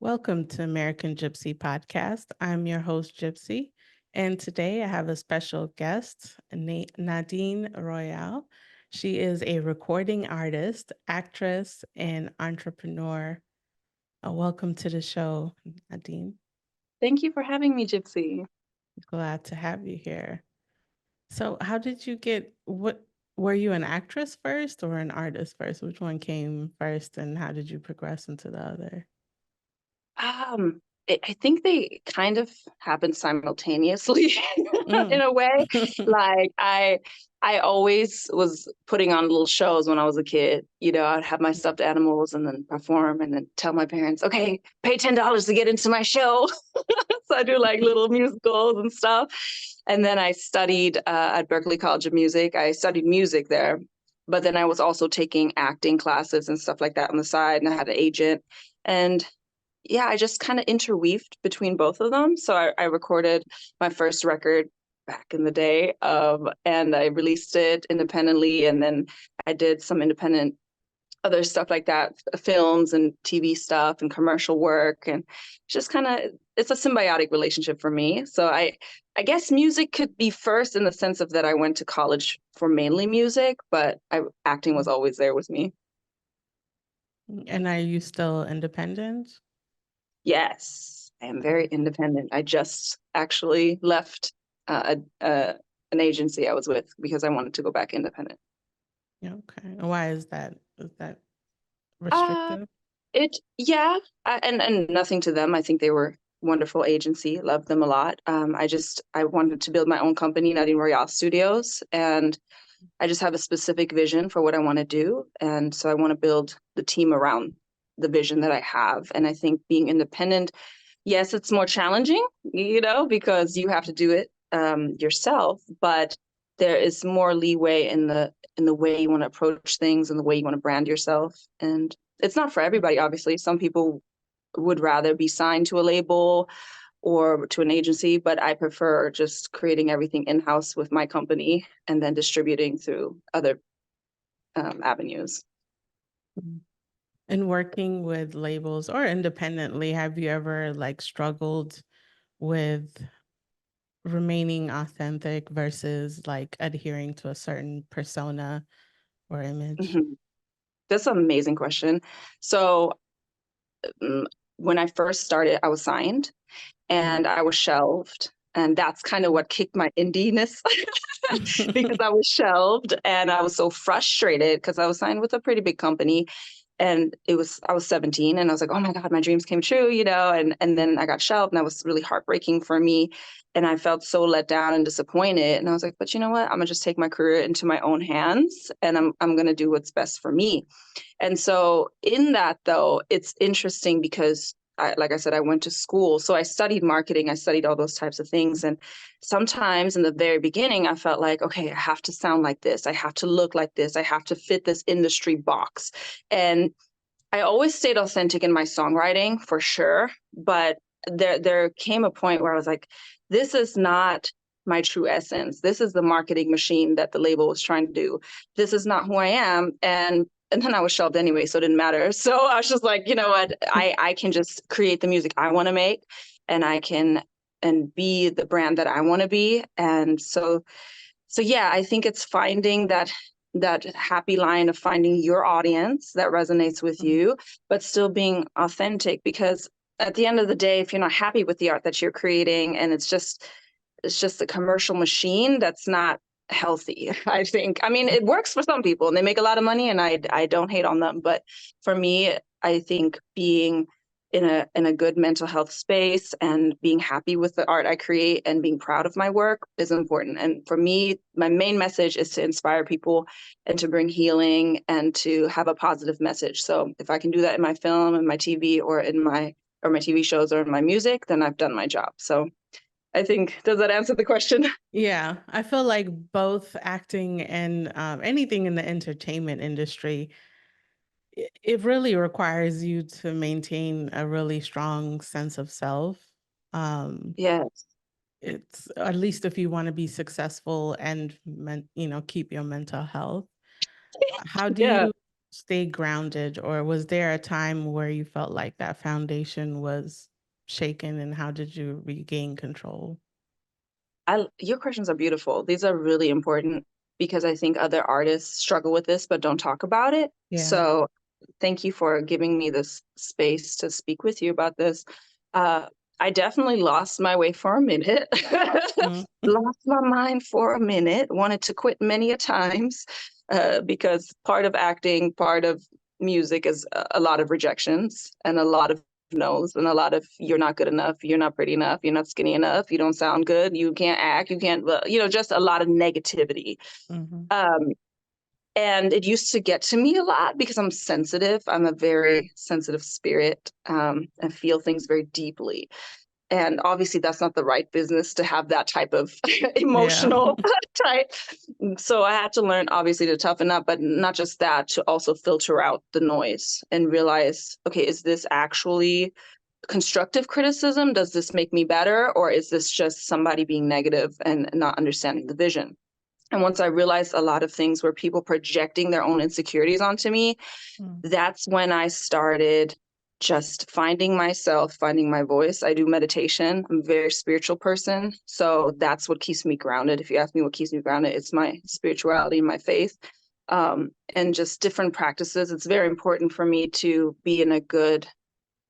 Welcome to American Gypsy Podcast. I'm your host, Gypsy, and today I have a special guest, Nadine Royale. She is a recording artist, actress, and entrepreneur. Welcome to the show, Nadine. Thank you for having me, Gypsy. Glad to have you here. So, how did you get what? Were you an actress first or an artist first? Which one came first, and how did you progress into the other? I think they kind of happened simultaneously in Mm. a way. Like I always was putting on little shows when I was a kid. I'd have my stuffed animals and then perform and then tell my parents, okay, pay $10 to get into my show. So I do like little musicals and stuff. And then I studied at Berklee College of Music. I studied music there, but then I was also taking acting classes and stuff like that on the side, and I had an agent. And yeah, I just kind of interweaved between both of them. So I recorded my first record back in the day, and I released it independently. And then I did some independent other stuff like that, films and TV stuff and commercial work. And just kind of, it's a symbiotic relationship for me. So I guess music could be first in the sense of that I went to college for mainly music, but acting was always there with me. And are you still independent? Yes, I am very independent. I just actually left an agency I was with because I wanted to go back independent. Yeah, okay. And why is that? Is that Uh, restrictive? and nothing to them. I think they were wonderful agency. Loved them a lot. I wanted to build my own company, Nadine Royale Studios, and I just have a specific vision for what I want to do, and so I want to build the team around the vision that I have. And I think being independent, yes, it's more challenging, because you have to do it yourself, but there is more leeway in the way you want to approach things and the way you want to brand yourself. And it's not for everybody, obviously. Some people would rather be signed to a label or to an agency, but I prefer just creating everything in-house with my company and then distributing through other avenues. Mm. And working with labels or independently, have you ever struggled with remaining authentic versus adhering to a certain persona or image? Mhm. That's an amazing question. So mm, when I first started, I was signed Mm. and I was shelved. And that's kind of what kicked my indiness because I was shelved and I was so frustrated because I was signed with a pretty big company. And I was 17 and I was like, oh my God, my dreams came true, and then I got shelved and that was really heartbreaking for me. And I felt so let down and disappointed. And I was like, but you know what? I'm gonna just take my career into my own hands and I'm gonna do what's best for me. And so in that though, it's interesting because like I said, I went to school. So I studied marketing. I studied all those types of things. And sometimes in the very beginning, I felt like, okay, I have to sound like this. I have to look like this. I have to fit this industry box. And I always stayed authentic in my songwriting for sure. But there came a point where I was like, this is not my true essence. This is the marketing machine that the label was trying to do. This is not who I am. And then I was shelved anyway, so it didn't matter. So I was just like, you know what? I can just create the music I want to make, and I can and be the brand that I want to be. And so yeah, I think it's finding that happy line of finding your audience that resonates with you, but still being authentic. Because at the end of the day, if you're not happy with the art that you're creating and it's just a commercial machine, that's not healthy. I think. I mean, it works for some people and they make a lot of money, and I don't hate on them. But for me, I think being in a good mental health space and being happy with the art I create and being proud of my work is important. And for me, my main message is to inspire people and to bring healing and to have a positive message. So if I can do that in my film and my TV or my TV shows or in my music, then I've done my job. So I think, does that answer the question? Yeah, I feel like both acting and anything in the entertainment industry, it really requires you to maintain a really strong sense of self. Um, Yes. it's at least if you want to be successful and keep your mental health. How do Yeah. you stay grounded, or was there a time where you felt like that foundation was shaken, and how did you regain control? Your questions are beautiful. These are really important because I think other artists struggle with this but don't talk about it. Yeah. So thank you for giving me this space to speak with you about this. Uh, I definitely lost my way for a minute, Mm. lost my mind for a minute, wanted to quit many a times because part of acting, part of music is a lot of rejections and a lot of no's and a lot of you're not good enough, you're not pretty enough, you're not skinny enough, you don't sound good, you can't act, you can't, just a lot of negativity. Mhm. Um, and it used to get to me a lot because I'm sensitive. I'm a very sensitive spirit and feel things very deeply. And obviously, that's not the right business to have that type of Yeah. emotional type. So I had to learn, obviously, to toughen up, but not just that, to also filter out the noise and realize, okay, is this actually constructive criticism? Does this make me better? Or is this just somebody being negative and not understanding the vision? And once I realized a lot of things were people projecting their own insecurities onto me, Mm. that's when I started just finding myself, finding my voice. I do meditation. I'm a very spiritual person. So that's what keeps me grounded. If you ask me what keeps me grounded, it's my spirituality and my faith. And just different practices. It's very important for me to be in a good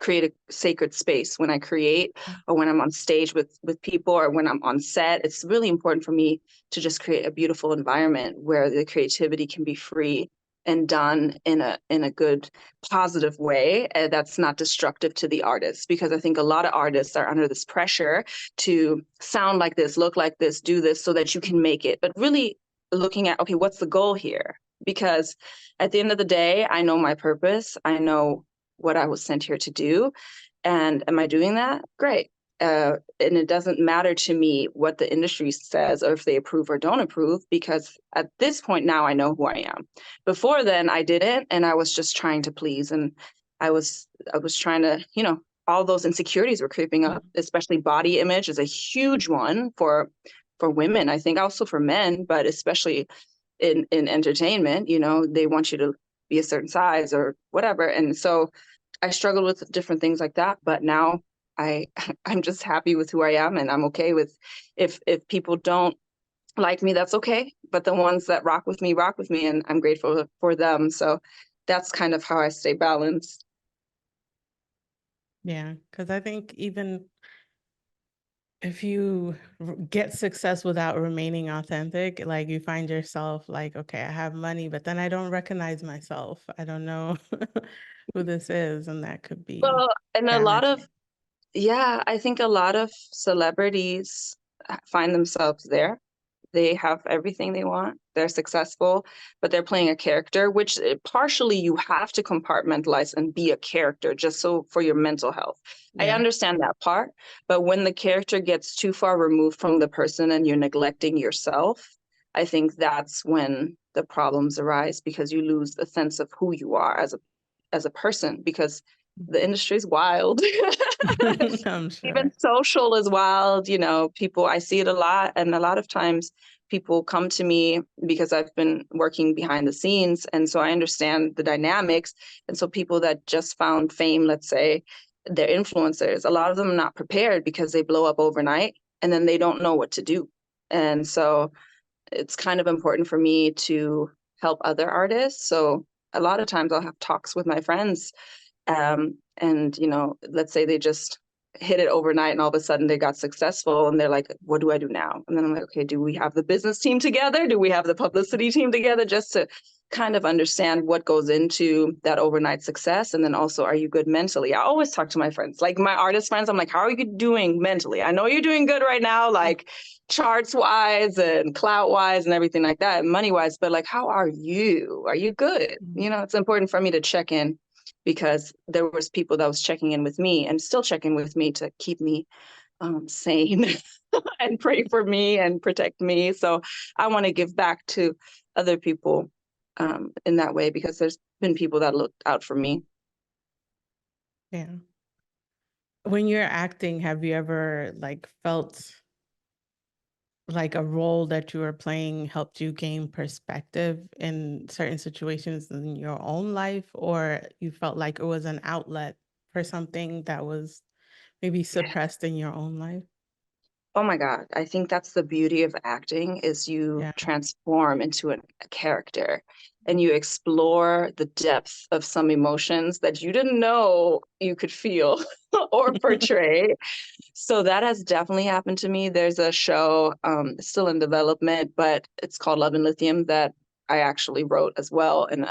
create a sacred space when I create or when I'm on stage with people or when I'm on set. It's really important for me to just create a beautiful environment where the creativity can be free and done in a good positive way that's not destructive to the artist, because I think a lot of artists are under this pressure to sound like this, look like this, do this so that you can make it, but really looking at, okay, what's the goal here? Because at the end of the day, I know my purpose. I know what I was sent here to do. And am I doing that? Great. And it doesn't matter to me what the industry says or if they approve or don't approve, because at this point now I know who I am. Before then I didn't, and I was just trying to please. And I was trying to, all those insecurities were creeping up, especially body image is a huge one for women. I think also for men, but especially in entertainment, they want you to be a certain size or whatever. And so I struggled with different things like that, but now I I'm just happy with who I am, and I'm okay with if people don't like me, that's okay. But the ones that rock with me, and I'm grateful for them. So that's kind of how I stay balanced. Yeah, because I think even if you get success without remaining authentic, like you find yourself like, okay, I have money, but then I don't recognize myself. I don't know who this is, and that could be Well, and a lot of damaging. yeah, I think a lot of celebrities find themselves there. They have everything they want. They're successful, but they're playing a character, which partially you have to compartmentalize and be a character just so for your mental health. I Yeah. understand that part, but when the character gets too far removed from the person and you're neglecting yourself, I think that's when the problems arise, because you lose the sense of who you are as a person, because the industry is wild. I'm Even sure. social is wild. People, I see it a lot. And a lot of times people come to me because I've been working behind the scenes. And so I understand the dynamics. And so people that just found fame, let's say, they're influencers, a lot of them are not prepared because they blow up overnight and then they don't know what to do. And so it's kind of important for me to help other artists. So a lot of times I'll have talks with my friends, and let's say they just hit it overnight and all of a sudden they got successful and they're like, what do I do now? And then I'm like, okay, do we have the business team together? Do we have the publicity team together? Just to kind of understand what goes into that overnight success. And then also, are you good mentally? I always talk to my friends, like my artist friends. I'm like, how are you doing mentally? I know you're doing good right now, like charts wise and clout wise and everything like that, money wise, but like, how are you? Are you good? It's important for me to check in, because there was people that was checking in with me and still checking with me to keep me sane and pray for me and protect me. So I want to give back to other people in that way, because there's been people that looked out for me. Yeah. When you're acting, have you ever like felt like a role that you were playing helped you gain perspective in certain situations in your own life, or you felt like it was an outlet for something that was maybe suppressed in your own life? Oh my God. I think that's the beauty of acting is you Yeah. transform into a character and you explore the depth of some emotions that you didn't know you could feel or portray. So that has definitely happened to me. There's a show, it's still in development, but it's called Love and Lithium that I actually wrote as well, and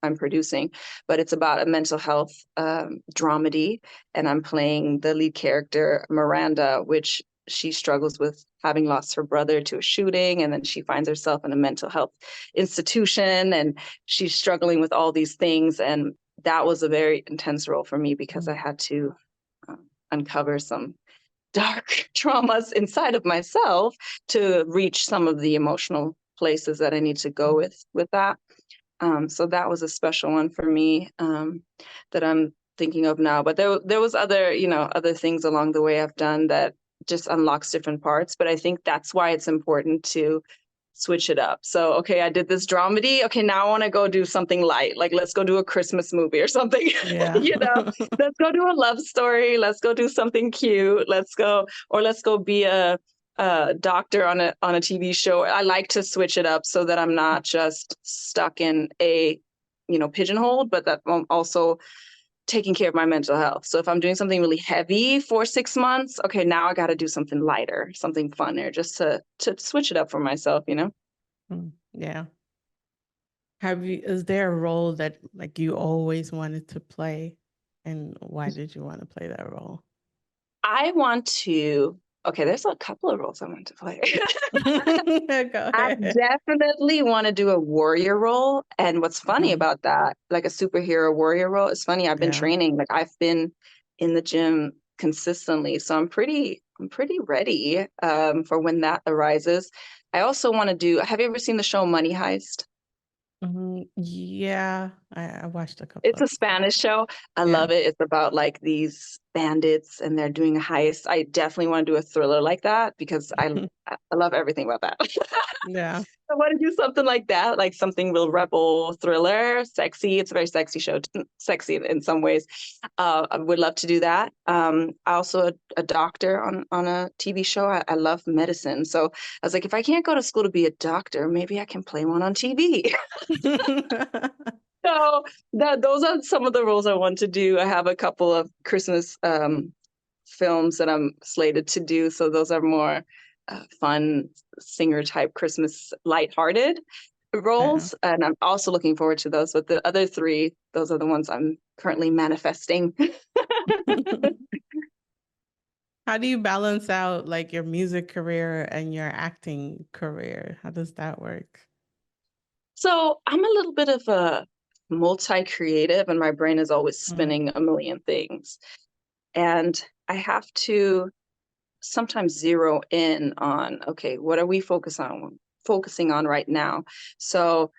I'm producing. But it's about a mental health dramedy, and I'm playing the lead character Miranda, which she struggles with having lost her brother to a shooting, and then she finds herself in a mental health institution, and she's struggling with all these things. And that was a very intense role for me because I had to uncover some dark traumas inside of myself to reach some of the emotional places that I need to go with that. So that was a special one for me that I'm thinking of now. But there was other, other things along the way I've done that just unlocks different parts. But I think that's why it's important to switch it up. So, okay, I did this dramedy. Okay, now I want to go do something light. Like, let's go do a Christmas movie or something. Yeah. Let's go do a love story. Let's go do something cute. Let's go be a doctor on a TV show. I like to switch it up so that I'm not just stuck in a, pigeonhole, but that I'm also taking care of my mental health. So if I'm doing something really heavy for 6 months, okay, now I got to do something lighter, something funner, just to switch it up for myself. Yeah. Is there a role that like you always wanted to play, and why did you want to play that role? I want to, okay, there's a couple of roles I want to play. Go I ahead. definitely want to do a warrior role. And what's funny about that, like a superhero warrior role, is funny. I've been Yeah. training, like I've been in the gym consistently. So I'm pretty ready for when that arises. I also want to have you ever seen the show Money Heist? Yeah, I watched a couple It's a episodes. Spanish show. I Yeah. love it. It's about like these bandits and they're doing a heist. I definitely want to do a thriller like that because I love everything about that. Yeah. I want to do something like that, like something real rebel thriller, sexy. It's a very sexy show, sexy in some ways. I would love to do that. I also a doctor on a TV show. I love medicine, so I was like, if I can't go to school to be a doctor, maybe I can play one on TV. So those are some of the roles I want to do. I have a couple of Christmas films that I'm slated to do. So those are more fun singer type Christmas lighthearted Yeah. roles. And I'm also looking forward to those. But the other three, those are the ones I'm currently manifesting. How do you balance out like your music career and your acting career? How does that work? So I'm a little bit of a multi-creative and my brain is always Mm, spinning a million things. And I have to sometimes zero in on, okay, what are we focusing on right now? So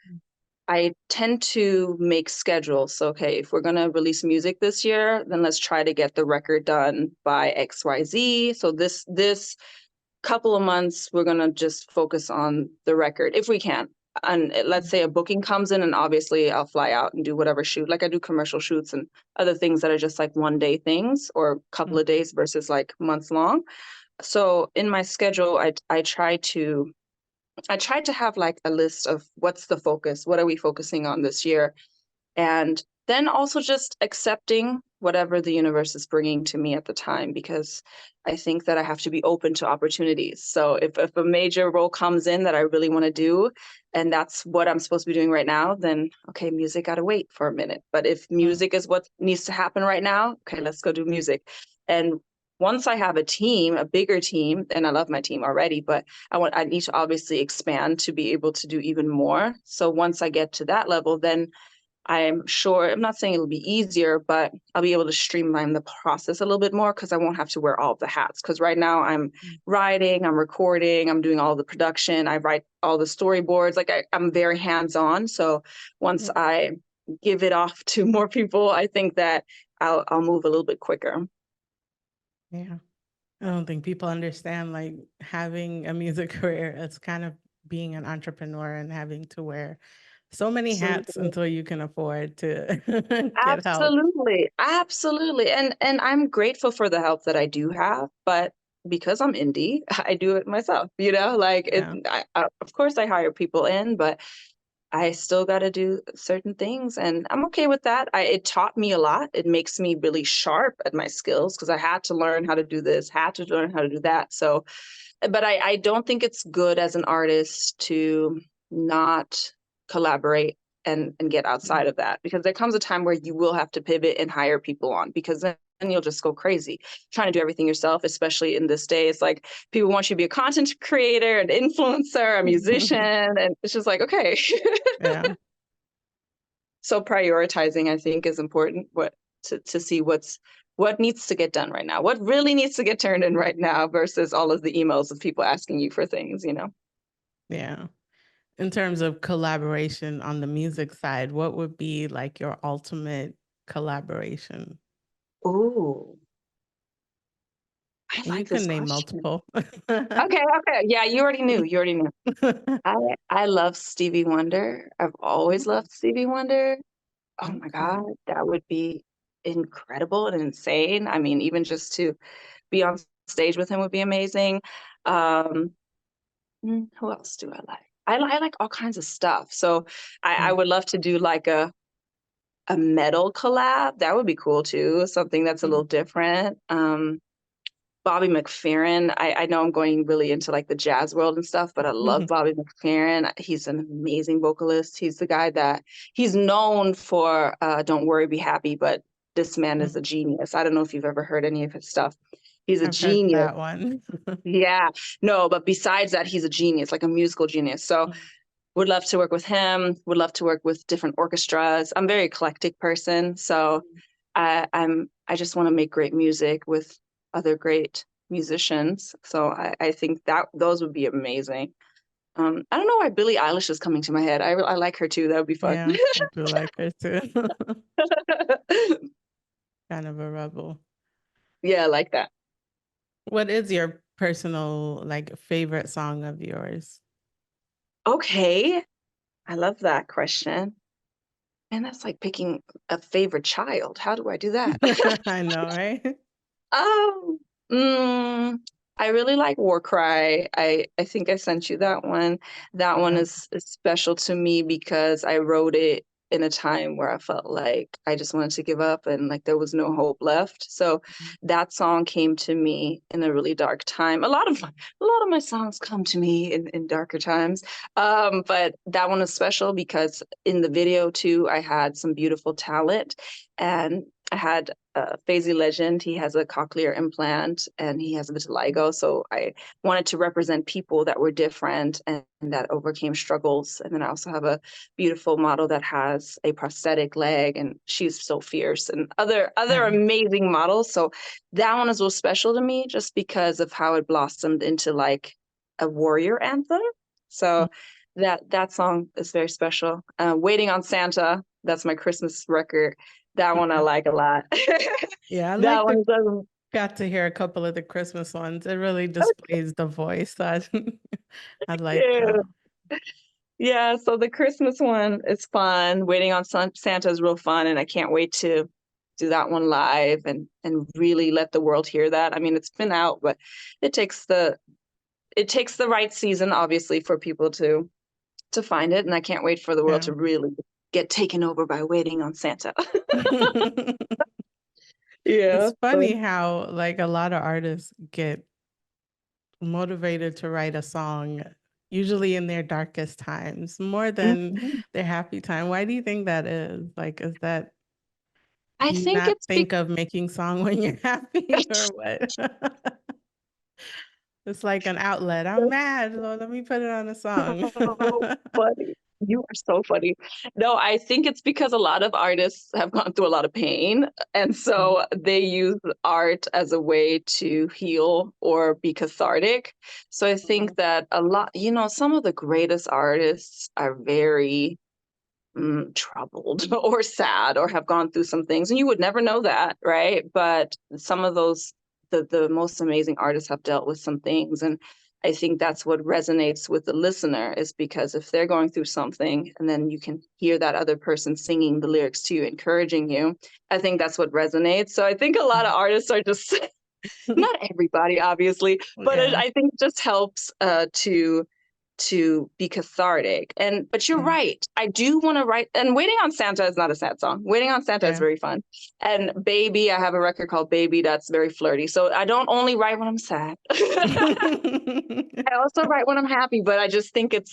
I tend to make schedules. So, okay, if we're going to release music this year, then let's try to get the record done by XYZ. So this couple of months, we're going to just focus on the record if we can. And let's say a booking comes in and obviously I'll fly out and do whatever shoot. Like I do commercial shoots and other things that are just like one day things or a couple mm, of days versus like months long. So in my schedule, I tried to have like a list of what's the focus, what are we focusing on this year, and then also just accepting whatever the universe is bringing to me at the time because I think that I have to be open to opportunities. So if a major role comes in that I really want to do and that's what I'm supposed to be doing right now, then okay, music got to wait for a minute. But if mm, music is what needs to happen right now, okay, let's go do music. And once I have a team, a bigger team, and I love my team already, but I need to obviously expand to be able to do even more. So once I get to that level, then I'm sure, I'm not saying it'll be easier, but I'll be able to streamline the process a little bit more because I won't have to wear all of the hats. Because right now I'm mm, writing, I'm recording, I'm doing all the production, I write all the storyboards. Like I'm very hands-on. So once mm. I give it off to more people, I think that I'll move a little bit quicker. Yeah. I don't think people understand like having a music career. It's kind of being an entrepreneur and having to wear so many hats Absolutely. until you can afford to get help. Absolutely. Absolutely. And I'm grateful for the help that I do have, but because I'm indie, I do it myself, like Yeah. of course I hire people in, but I still got to do certain things and I'm okay with that. It taught me a lot. It makes me really sharp at my skills because I had to learn how to do this, had to learn how to do that. So, but I don't think it's good as an artist to not collaborate and get outside of that because there comes a time where you will have to pivot and hire people on because then you'll just go crazy trying to do everything yourself, especially in this day. It's like people want you to be a content creator, an influencer, a musician, and it's just like, okay. Yeah. So prioritizing, I think, is important. To see what needs to get done right now, what really needs to get turned in right now, versus all of the emails of people asking you for things. Yeah. In terms of collaboration on the music side, what would be like your ultimate collaboration? Ooh, I And you like can this name question. multiple. Okay, okay, yeah, you already knew. You already knew. I love Stevie Wonder. I've always loved Stevie Wonder. Oh my Okay. God, that would be incredible and insane. I mean, even just to be on stage with him would be amazing. Um, who else do I like? I like all kinds of stuff. So I Mm. would love to do like a metal collab. That would be cool too. Something that's a little different. Bobby McFerrin. I know I'm going really into like the jazz world and stuff, but I love Bobby McFerrin. He's an amazing vocalist. He's the guy that he's known for Don't Worry, Be Happy, but this man is a genius. I don't know if you've ever heard any of his stuff. He's a I've heard genius. that one. Yeah. No, but besides that, he's a genius, like a musical genius. So would love to work with him, would love to work with different orchestras. I'm a very eclectic person. So I just want to make great music with other great musicians. So I think that those would be amazing. I don't know why Billie Eilish is coming to my head. I like her too. That would be fun. Yeah, I do like her too. Kind of a rebel. Yeah, I like that. What is your personal like favorite song of yours? Okay. I love that question. And that's like picking a favorite child. How do I do that? I know, right? Um, mm, I really like War Cry. I think I sent you that one. That one Yeah. is special to me because I wrote it in a time where I felt like I just wanted to give up and like there was no hope left. So that song came to me in a really dark time. A lot of my songs come to me in darker times. But that one is special because in the video too, I had some beautiful talent and I had Faisy Legend. He has a cochlear implant and he has vitiligo. So I wanted to represent people that were different and that overcame struggles. And then I also have a beautiful model that has a prosthetic leg and she's so fierce and other Yeah. amazing models. So that one is so special to me just because of how it blossomed into like a warrior anthem. So that song is very special. Waiting on Santa, that's my Christmas record. That one I Yeah. like a lot. Yeah, I That like one the doesn't. got to hear a couple of the Christmas ones. It really displays the voice. So I like Yeah. Yeah, so the Christmas one is fun. Waiting on Santa is real fun, and I can't wait to do that one live and really let the world hear that. I mean, it's been out, but it takes the it takes the right season, obviously, for people to find it, and I can't wait for the world yeah. to really get taken over by Waiting on Santa. Yeah. It's funny how like a lot of artists get motivated to write a song usually in their darkest times more than Mhm. their happy time. Why do you think that is? Like, is that I do you think not it's think of making song when you're happy or what? It's like an outlet. I'm mad, so let me put it on a song. so funny. You are so funny. No, I think it's because a lot of artists have gone through a lot of pain. And so they use art as a way to heal or be cathartic. So I think that some of the greatest artists are very troubled or sad or have gone through some things. And you would never know that, right? But some of those the most amazing artists have dealt with some things. And I think that's what resonates with the listener, is because if they're going through something and then you can hear that other person singing the lyrics to you, encouraging you, I think that's what resonates. So I think a lot of artists are just, not everybody, obviously, but Yeah. I think it just helps to be cathartic. But you're Yeah. right. I do want to write, and Waiting on Santa is not a sad song. Waiting on Santa is Yeah. very fun. And Baby, I have a record called Baby that's very flirty. So I don't only write when I'm sad. I also write when I'm happy, but I just think it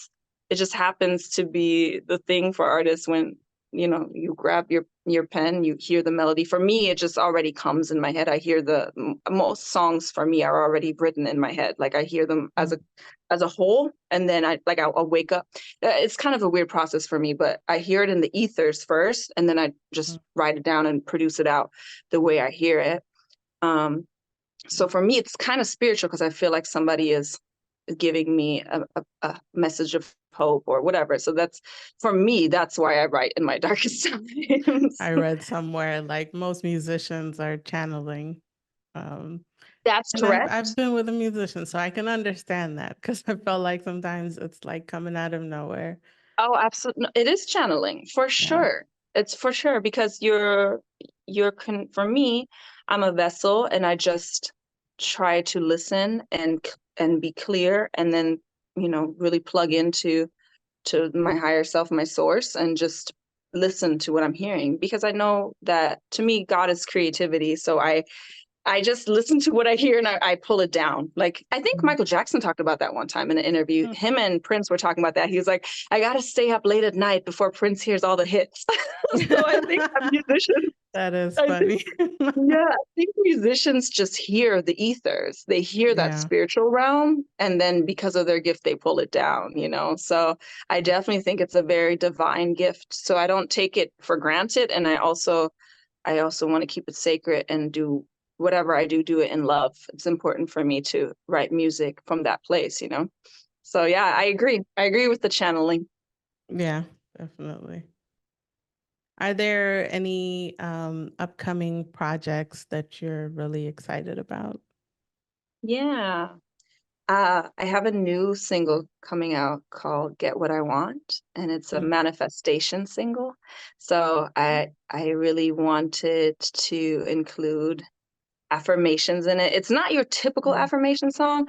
just happens to be the thing for artists when, you grab your pen, you hear the melody. For me, it just already comes in my head. I hear most songs for me are already written in my head. Like I hear them as a whole, and then I'll wake up. It's kind of a weird process for me, but I hear it in the ethers first, and then I just write it down and produce it out the way I hear it. So for me, it's kind of spiritual, because I feel like somebody is giving me a message of hope or whatever. So for me, that's why I write in my darkest times. I read somewhere like most musicians are channeling. That's And I've correct. been with a musician, so I can understand that, because I felt like sometimes it's like coming out of nowhere. Oh, absolutely. It is channeling for Yeah. sure. It's for sure, because for me, I'm a vessel, and I just try to listen and be clear, and then, really plug into my higher self, my source, and just listen to what I'm hearing, because I know that to me, God is creativity. So I just listen to what I hear, and I pull it down. Like, I think Mhm. Michael Jackson talked about that one time in an interview. Mm. Him and Prince were talking about that. He was like, I got to stay up late at night before Prince hears all the hits. So I think that musicians, That is I think, funny. yeah, I think musicians just hear the ethers. They hear that Yeah. spiritual realm, and then because of their gift, they pull it down. So I definitely think it's a very divine gift. So I don't take it for granted. And I also want to keep it sacred and do whatever I do it in love. It's important for me to write music from that place. So yeah, I agree. I agree with the channeling. Yeah, definitely. Are there any upcoming projects that you're really excited about? Yeah. I have a new single coming out called Get What I Want, and it's a Mm. manifestation single. So I really wanted to include affirmations in it. It's not your typical Mm. affirmation song,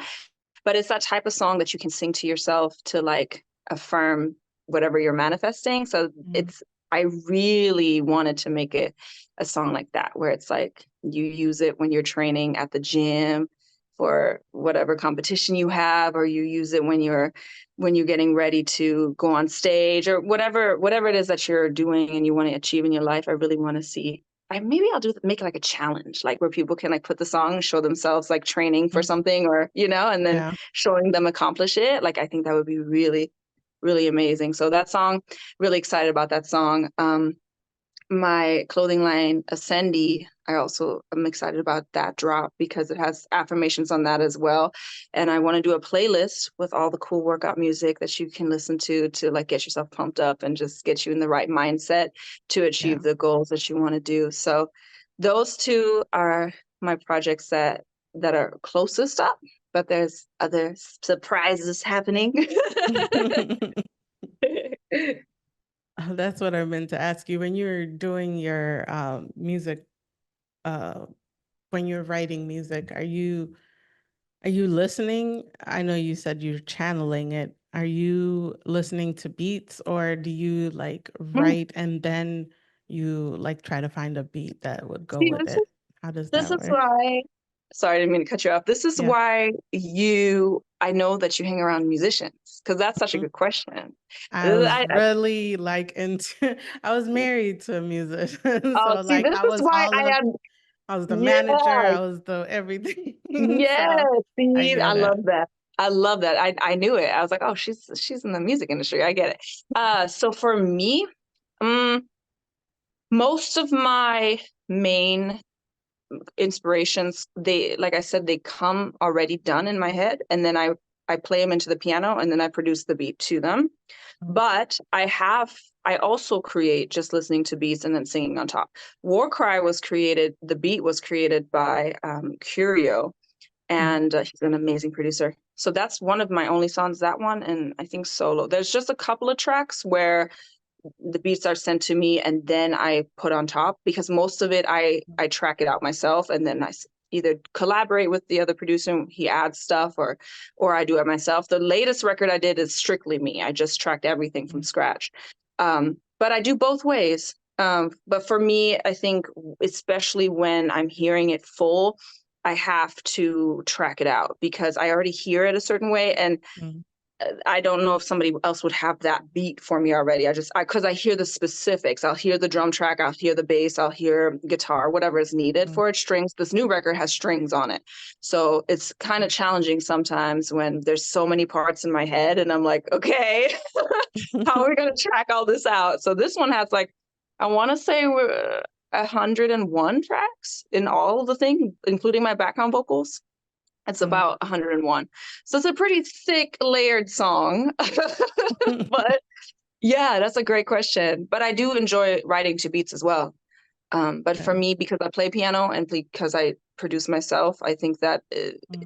but it's that type of song that you can sing to yourself to like affirm whatever you're manifesting. So Mm. I really wanted to make it a song like that, where it's like you use it when you're training at the gym for whatever competition you have, or you use it when you're getting ready to go on stage, or whatever it is that you're doing and you want to achieve in your life. I really want to see. Maybe I'll make it like a challenge, like where people can like put the song, show themselves like training for Mm. something, or and then Yeah. showing them accomplish it. Like, I think that would be really, really amazing. So that song, really excited about that song. My clothing line, Ascendi, I also am excited about that drop, because it has affirmations on that as well. And I want to do a playlist with all the cool workout music that you can listen to like get yourself pumped up and just get you in the right mindset to Yeah. achieve the goals that you want to do. So those two are my projects that are closest up, but there's other surprises happening. That's what I meant to ask you. When you're doing your music, uh, when you're writing music, are you listening? I know you said you're channeling it. Are you listening to beats, or do you like write and then you like try to find a beat that would go See, with this it? How does This that is work? why, sorry, I didn't mean to cut you off. This is Yeah. why I know that you hang around musicians, because that's such a Mhm. good question. I was I, really like into I was married to a musician. oh, So see, like this is why I was the manager, yes, I was the everything. yes, So I see, I get it. love that. I love that. I knew it. I was like, oh, she's in the music industry. I get it. So for me, um, most of my main inspirations, like I said, they come already done in my head, and then I I play them into the piano and then I produce the beat to them. But I also create just listening to beats and then singing on top. Warcry the beat was created by Curio, and he's an amazing producer. So that's one of my only songs, that one, and I think solo. There's just a couple of tracks where the beats are sent to me and then I put on top, because most of it I track it out myself, and then I either collaborate with the other producer, he adds stuff, or I do it myself. The latest record I did is strictly me. I just tracked everything from scratch. But I do both ways. But for me, I think especially when I'm hearing it full, I have to track it out because I already hear it a certain way, and I don't know if somebody else would have that beat for me already. Because I hear the specifics. I'll hear the drum track, I'll hear the bass, I'll hear guitar, whatever is needed for it. Strings. This new record has strings on it. So it's kind of challenging sometimes when there's so many parts in my head and I'm like, okay, how are we going to track all this out? So this one has like, I want to say we're 101 tracks in all of the things, including my background vocals. It's about 101. So it's a pretty thick, layered song. But yeah, that's a great question. But I do enjoy writing to beats as well. But for me, because I play piano and because I produce myself, I think that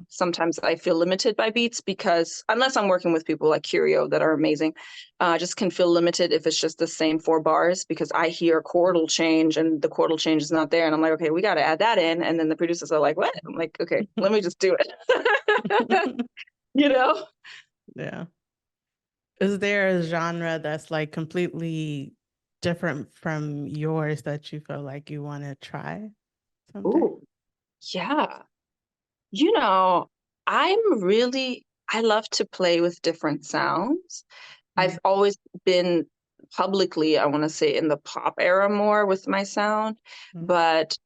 sometimes I feel limited by beats, because unless I'm working with people like Curio that are amazing, I just can feel limited if it's just the same 4 bars, because I hear chordal change and the chordal change is not there. And I'm like, okay, we got to add that in. And then the producers are like, what? I'm like, okay, let me just do it. You know? Yeah. Is there a genre that's like completely different from yours that you feel like you want to try someday? Ooh, yeah. You know, I love to play with different sounds. I've always been publicly, I want to say, in the pop era more with my sound, but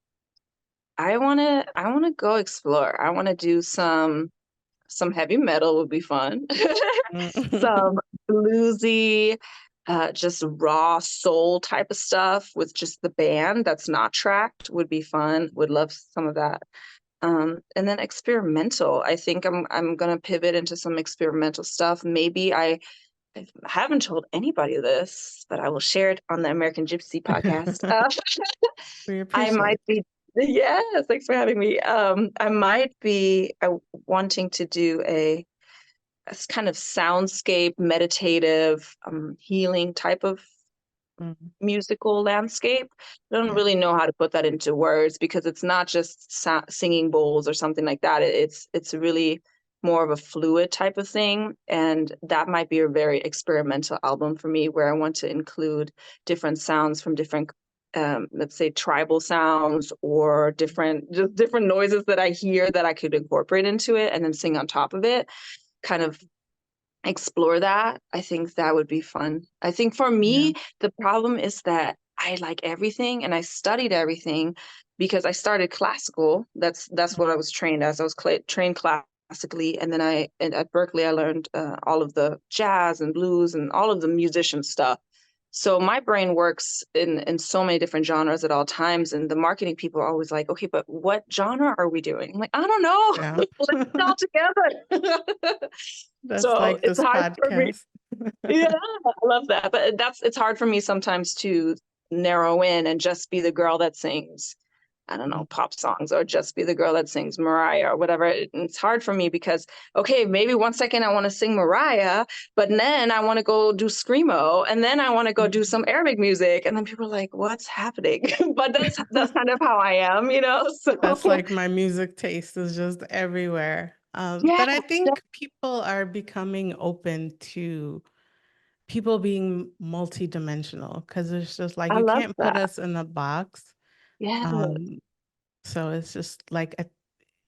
I want to go explore. I want to do some heavy metal would be fun. Some bluesy, just raw soul type of stuff with just the band that's not tracked would be fun. Would love some of that. And then experimental. I think I'm gonna pivot into some experimental stuff. Maybe I haven't told anybody this, but I will share it on the American Gypsy podcast. We I appreciate might be, yes, thanks for having me. I might be wanting to do a kind of soundscape, meditative, healing type of musical landscape. I don't really know how to put that into words, because it's not just singing bowls or something like that. It's really more of a fluid type of thing, and that might be a very experimental album for me, where I want to include different sounds from different let's say tribal sounds, or different noises that I hear that I could incorporate into it and then sing on top of it, kind of explore that. I think that would be fun. I think for me, the problem is that I like everything and I studied everything because I started classical. That's what I was trained as. I was trained classically, and then at Berkeley I learned all of the jazz and blues and all of the musician stuff. So my brain works in so many different genres at all times, and the marketing people are always like, okay, but what genre are we doing? I'm like, I don't know. Yeah. Let's put it all together. That's So like it's this hard for me. podcast. Yeah, I love that. But it's hard for me sometimes to narrow in and just be the girl that sings, I don't know, pop songs, or just be the girl that sings Mariah or whatever. It's hard for me because, okay, maybe one second I want to sing Mariah, but then I want to go do Screamo, and then I want to go do some Arabic music. And then people are like, what's happening? But that's kind of how I am, you know? So That's like my music taste is just everywhere. yeah, But I think people are becoming open to people being multidimensional, because it's just like I you love can't put that. us in a box. Yeah, So it's just like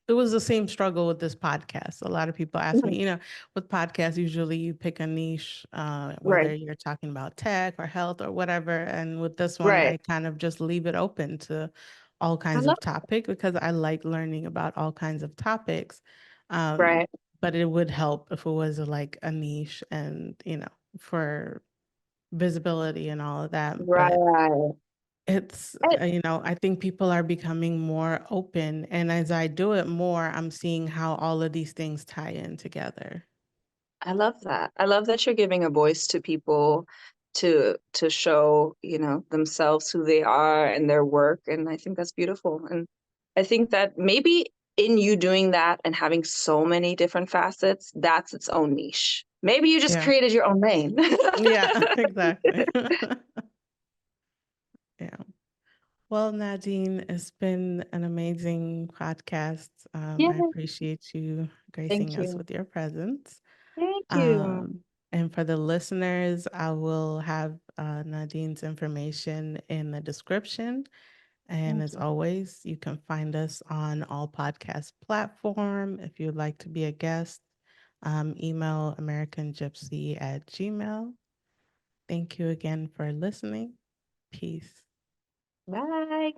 it was the same struggle with this podcast. A lot of people ask me, with podcasts, usually you pick a niche, right, whether you're talking about tech or health or whatever. And with this one, right. I kind of just leave it open to all I kinds love of topics, because I like learning about all kinds of topics. right, But it would help if it was like a niche and, for visibility and all of that. But right. it's, I think people are becoming more open. And as I do it more, I'm seeing how all of these things tie in together. I love that. I love that you're giving a voice to people to show, themselves, who they are and their work. And I think that's beautiful. And I think that maybe in you doing that and having so many different facets, that's its own niche. Maybe you just Yeah. created your own lane. Yeah, exactly. Yeah. Well, Nadine, it's been an amazing podcast. Yeah, I appreciate you gracing thank us you. with your presence. Thank you. Um, and for the listeners, I will have Nadine's information in the description. And Thank as you. always, you can find us on all podcast platform. If you'd like to be a guest, email americangypsy@gmail. Thank you again for listening. Peace. Bye.